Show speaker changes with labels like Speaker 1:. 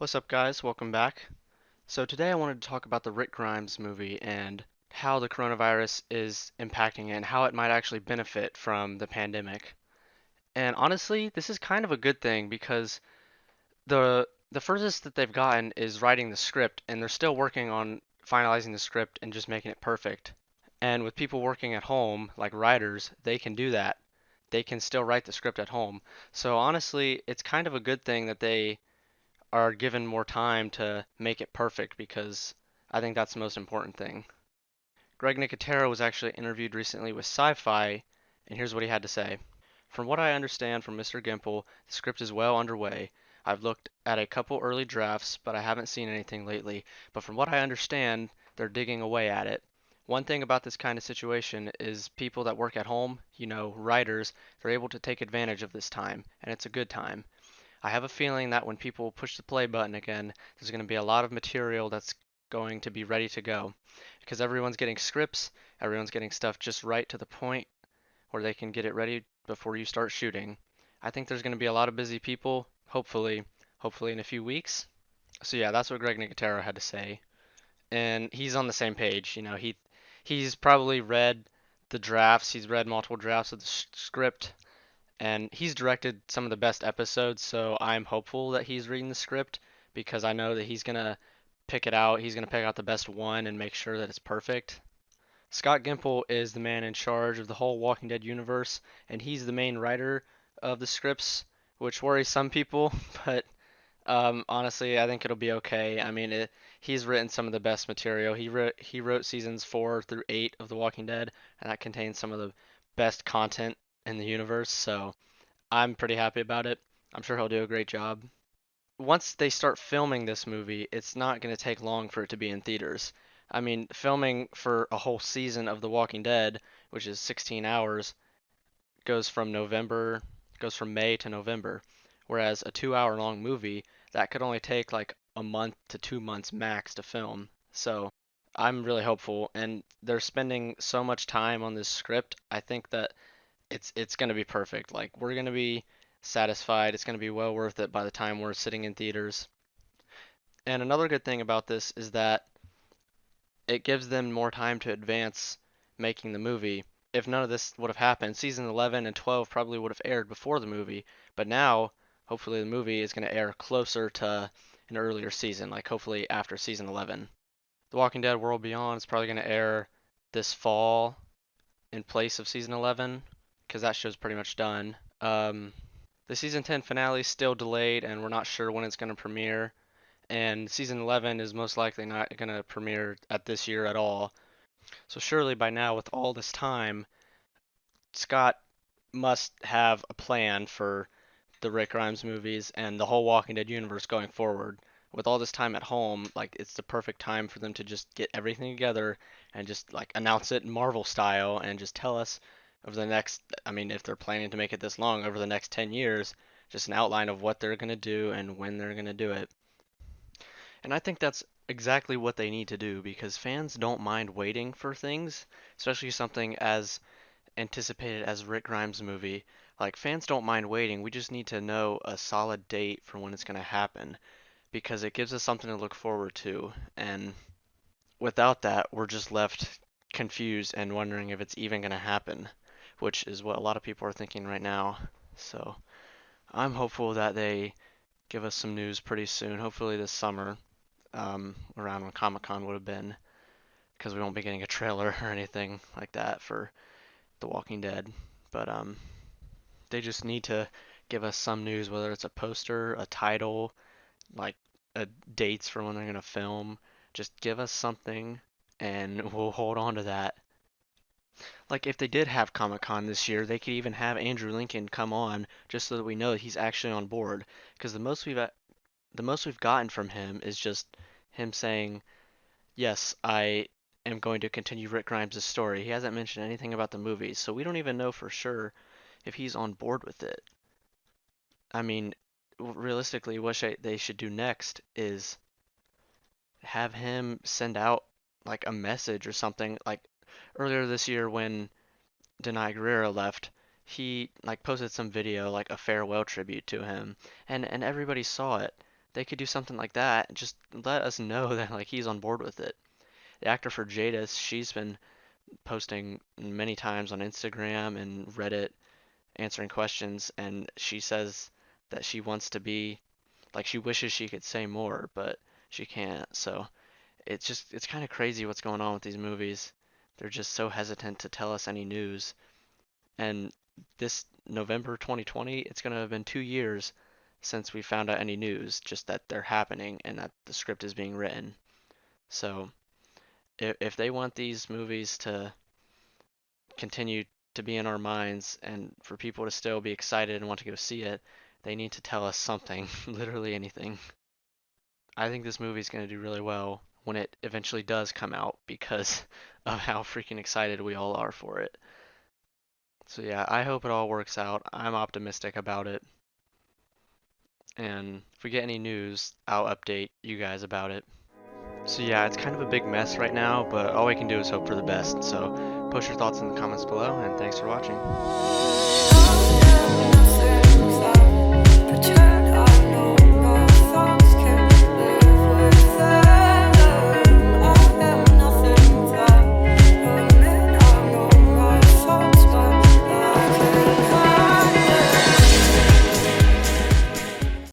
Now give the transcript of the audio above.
Speaker 1: What's up, guys? Welcome back. So, today I wanted to talk about the Rick Grimes movie and how the coronavirus is impacting it and how it might actually benefit from the pandemic. And honestly, this is kind of a good thing because the furthest that they've gotten is writing the script, and they're still working on finalizing the script and just making it perfect. And with people working at home, like writers, they can do that. They can still write the script at home. So honestly, it's kind of a good thing that they are given more time to make it perfect because I think that's the most important thing. Greg Nicotero was actually interviewed recently with Sci-Fi, and here's what he had to say. From what I understand from Mr. Gimple, the script is well underway. I've looked at a couple early drafts, but I haven't seen anything lately. But from what I understand, they're digging away at it. One thing about this kind of situation is people that work at home, writers, they're able to take advantage of this time, and it's a good time. I have a feeling that when people push the play button again, there's going to be a lot of material that's going to be ready to go because everyone's getting scripts, everyone's getting stuff just right to the point where they can get it ready before you start shooting. I think there's going to be a lot of busy people, hopefully in a few weeks. So yeah, that's what Greg Nicotero had to say. And he's on the same page, he's probably read the drafts, he's read multiple drafts of the script and he's directed some of the best episodes, so I'm hopeful that he's reading the script because I know that he's gonna pick it out. He's gonna pick out the best one and make sure that it's perfect. Scott Gimple is the man in charge of the whole Walking Dead universe, and he's the main writer of the scripts, which worries some people, but honestly, I think it'll be okay. I mean, he's written some of the best material. He wrote seasons 4 through 8 of The Walking Dead, and that contains some of the best content in the universe. So I'm pretty happy about it. I'm sure he'll do a great job. Once they start filming this movie, it's not going to take long for it to be in theaters. I mean, filming for a whole season of The Walking Dead, which is 16 hours, goes from November, goes from May to November, whereas a 2 hour long movie, that could only take like a month to 2 months max to film. So I'm really hopeful, and they're spending so much time on this script. I think that it's going to be perfect. Like we're going to be satisfied. It's going to be well worth it by the time we're sitting in theaters. And another good thing about this is that it gives them more time to advance making the movie. If none of this would have happened, season 11 and 12 probably would have aired before the movie, but now hopefully the movie is going to air closer to an earlier season, like hopefully after season 11. The Walking Dead World Beyond is probably going to air this fall in place of season 11 because that show's pretty much done. The season 10 finale is still delayed, and we're not sure when it's going to premiere. And season 11 is most likely not going to premiere at this year at all. So surely by now, with all this time, Scott must have a plan for the Rick Grimes movies and the whole Walking Dead universe going forward. With all this time at home, like it's the perfect time for them to just get everything together and just like announce it Marvel style and just tell us over the next, I mean, if they're planning to make it this long, over the next 10 years, just an outline of what they're going to do and when they're going to do it. And I think that's exactly what they need to do because fans don't mind waiting for things, especially something as anticipated as Rick Grimes' movie. Like fans don't mind waiting. We just need to know a solid date for when it's going to happen because it gives us something to look forward to. And without that, we're just left confused and wondering if it's even going to happen, which is what a lot of people are thinking right now. So I'm hopeful that they give us some news pretty soon, hopefully this summer, around when Comic Con would have been, because we won't be getting a trailer or anything like that for The Walking Dead. But they just need to give us some news, whether it's a poster, a title, like dates for when they're gonna film. Just give us something, and we'll hold on to that. Like if they did have Comic Con this year, they could even have Andrew Lincoln come on just so that we know that he's actually on board. Because the most we've gotten from him is just him saying, "Yes, I am going to continue Rick Grimes' story." He hasn't mentioned anything about the movies, so we don't even know for sure if he's on board with it. I mean, realistically, what they should do next is have him send out like a message or something. Like earlier this year when Denai Guerrero left, he like posted some video like a farewell tribute to him, and everybody saw it. they could do something like that and just let us know that like he's on board with it. The actor for Jadis, she's been posting many times on Instagram and Reddit answering questions, and she says that she wants to be like she wishes she could say more, but she can't. So it's kind of crazy what's going on with these movies. They're just so hesitant to tell us any news. And this November 2020, it's going to have been 2 years since we found out any news, just that they're happening and that the script is being written. So if they want these movies to continue to be in our minds and for people to still be excited and want to go see it, they need to tell us something, literally anything. I think this movie is going to do really well when it eventually does come out because of how freaking excited we all are for it. So yeah, I hope it all works out. I'm optimistic about it. And if we get any news, I'll update you guys about it. So yeah, it's kind of a big mess right now, but all we can do is hope for the best. So post your thoughts in the comments below, and thanks for watching.